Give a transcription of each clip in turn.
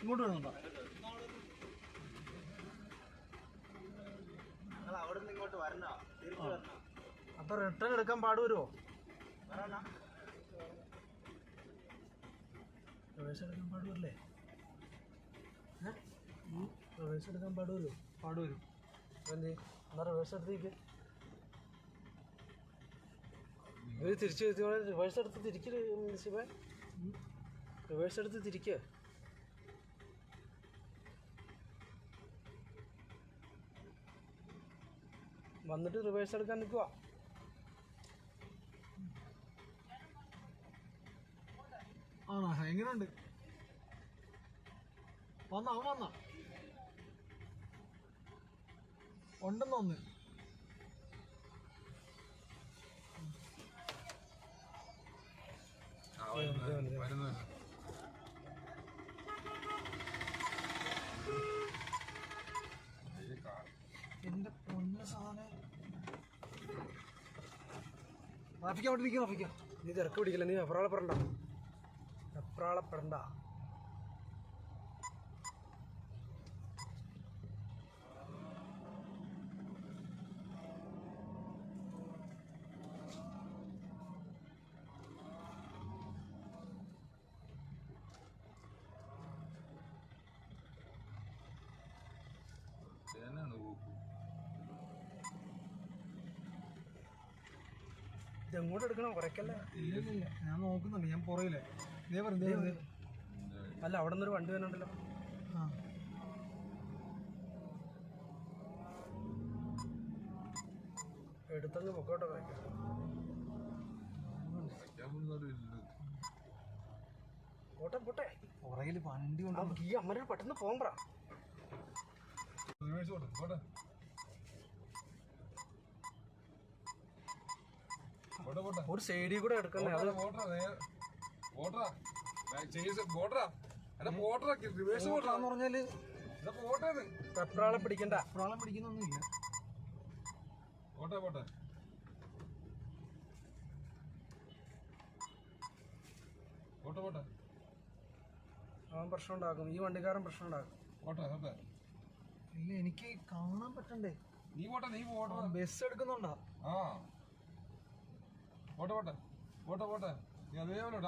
ഇങ്ങോട്ട് വരുന്നുണ്ടോ? അപ്പൊ റിട്ടേൺ എടുക്കാൻ പാടുവരുമോ? റിവേഴ്സ് എടുക്കാൻ പാടുവല്ലേ? റിവേഴ്സ് എടുക്കാൻ പാടുവരുമോ? പാടുവരും. എന്ത് എന്നാ റിവേഴ്സ് എടുത്തേക്ക്. ഇവർ തിരിച്ച് റിവേഴ്സ് എടുത്ത് തിരിക്കല് ശിവ. റിവേഴ്സ് എടുത്ത് തിരിക്കുക. വന്നിട്ട് റിവേഴ്സ് എടുക്കാൻ നിൽക്കുക. ആണോ? എങ്ങനെയുണ്ട്? അവൻ വന്ന ഉണ്ടെന്ന് ഒന്ന് എന്റെ പൊന്ന സാധനം. റാഫിക്ക അവിടെ ഇരിക്കും. റാഫിക്ക നീ തിരക്ക് പിടിക്കില്ല. നീ എപ്രാളപ്പെടണ്ട. ഇതെങ്ങോട്ട് എടുക്കണം? കുറയ്ക്കല്ലേ? ഇല്ല, ഞാൻ നോക്കുന്നുണ്ട്. ഞാൻ പുറയില്ലേ. അല്ല, അവിടെ നിന്നൊരു വണ്ടി വരുന്നുണ്ടല്ലോ. എടുത്തങ്ങ് പൊക്കോട്ടെ. പോട്ടെ പോട്ടെ. പുറകില് വണ്ടി ഉണ്ട്. ഈ അമ്മ പെട്ടെന്ന് പോകണ്ട. ഒരു സൈഡിൽ കൂടെ എടുക്കണേ. പറഞ്ഞാല് പെപ്രാളെ പിടിക്കണ്ട. പെപ്രാളെ പിടിക്കുന്നൊന്നുമില്ല. അവൻ പ്രശ്നം ഉണ്ടാക്കും. ഈ വണ്ടിക്കാരൻ പ്രശ്നം ഉണ്ടാക്കും. ഇല്ല, എനിക്ക് കാണാൻ പറ്റണ്ടേ. നീ പോട്ടെ. ബസ് എടുക്കുന്നുണ്ടോ? പോട്ടെ അതേപോലെ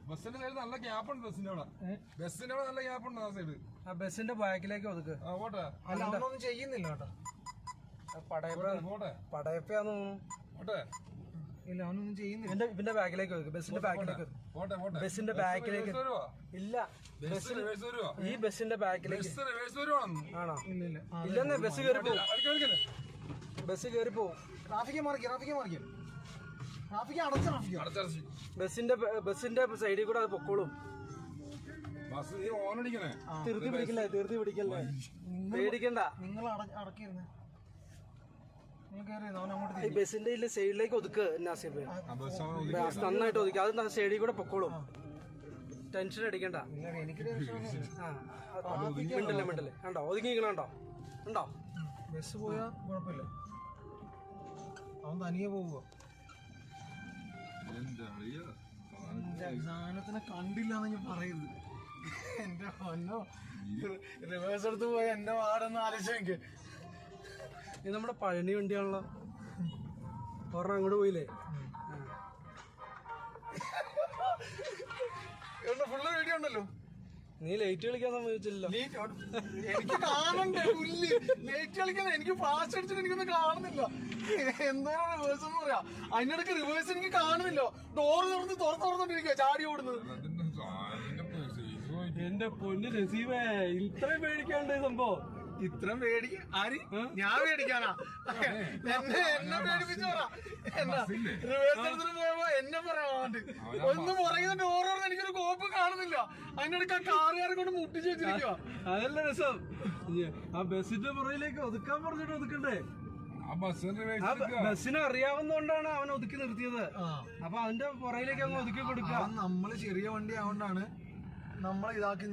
ബസ്സിന്റെ സൈഡ് നല്ല ഗ്യാപ്പ് ഉണ്ട്. ബസ്സിന്റെ അവിടെ നല്ല ഗ്യാപ്പ് ഉണ്ട്. ആ സൈഡ് ആ ബസ്സിന്റെ ബാക്കിലേക്ക് ഒതുക്ക്. പോട്ടെ. അല്ല, അവനൊന്നും ചെയ്യുന്നില്ല കേട്ടോ. പടയപ്പാന്ന് പോട്ടെ. ഇല്ല, അവനൊന്നും ചെയ്യുന്നില്ല. ഇവന്റെ ബാക്കിലേക്ക് ഒതുക്ക്. ബസ്സിന്റെ ബാക്കിലേക്ക്. ബസ്സിന്റെ ബാക്കിലേക്ക് ഇല്ല. ഈ ബസ്സിന്റെ ബാക്കിലേക്ക് ആണോ? ഇല്ലെന്നേ. ബസ് കയറി പോകും. ബസ് കയറി പോകും. ട്രാഫിക്ക് മാറിക്കും. ബസ്സിന്റെ സൈഡിൽ കൂടെ അത് പൊക്കോളും. തീർത്തി പിടിക്കല്ലേ. പേടിക്കണ്ട. നിങ്ങൾ അടക്കിയിരുന്നേ. ഈ ബസ്സിന്റെ സൈഡിലേക്ക് ഒതുക്ക്. നന്നായിട്ട് ഒതുക്കുക. അത് സൈഡിൽ കൂടെ പൊക്കോളും. ടെൻഷൻ അടിക്കണ്ട. മിണ്ടല്ലേ. കണ്ടോ ഒതുങ്ങിക്കണോ? ഉണ്ടോ? ബസ് പോയാ കുഴപ്പമില്ല. അവൻ തനിയെ പോവുക. സാധനത്തിനെ കണ്ടില്ലാന്ന് ഞാൻ പറയുന്നത്. എന്റെ പൊന്നോ, റിവേഴ്സ് എടുത്ത് പോയ എന്റെ വാടൊന്ന് ആലോചിച്ചെനിക്ക്. ഇത് നമ്മുടെ പഴനി വണ്ടിയാണല്ലോ. ഒരെണ്ണം അങ്ങോട്ട് പോയില്ലേ? ഫുള്ള് വീഡിയോ ഉണ്ടല്ലോ. നീ ലൈറ്റ് കളിക്കാൻ സമ്മതിച്ചില്ലല്ലോ. എനിക്ക് കാണണ്ടേ പുല്ല്. ലൈറ്റ് കളിക്കാൻ എനിക്ക് ഫാസ്റ്റ് അടിച്ചിട്ട് എനിക്കൊന്നും കാണുന്നില്ല. എന്താണ് റിവേഴ്സ് എന്ന് പറയാ? അതിനിടയ്ക്ക് റിവേഴ്സ് എനിക്ക് കാണുന്നില്ല. ഡോറ് തുറന്നോണ്ടിരിക്കുക. ചാടി ഓടുന്നത്. എന്റെ പൊന്ന് രസീവേ, ഇത്രയും പേടിക്കാണ്ട് സംഭവം. ഇത്രയും പേടിക്ക ആര്? ഞാൻ പേടിക്കാനാ? എന്നെ പേടിപ്പിച്ചോടാ. റിവേഴ്സ് എടുത്തിട്ട് പോയപ്പോ എന്നെ പറയാണ്ട് ഒന്നും പറയുന്നുണ്ട്. ഓരോ എനിക്കൊരു കോപ്പ് കാണുന്നില്ല. അതിനിടയ്ക്ക് ആ കാറുകാരെ കൊണ്ട് മുട്ടിച്ച് വെച്ചിരിക്കുക. അതല്ല രസം. ആ ബസ്സിന്റെ പുറയിലേക്ക് ഒതുക്കാൻ പറഞ്ഞിട്ട് ഒതുക്കണ്ടേ? ബസ്സിനെ അറിയാവുന്നതുകൊണ്ടാണ് അവൻ ഒതുക്കി നിർത്തിയത്. അപ്പൊ അതിന്റെ പുറയിലേക്ക് അങ്ങ് ഒതുക്കി കൊടുക്കുക. നമ്മള് ചെറിയ വണ്ടി ആയതുകൊണ്ടാണ് നമ്മളെ ഇതാക്കി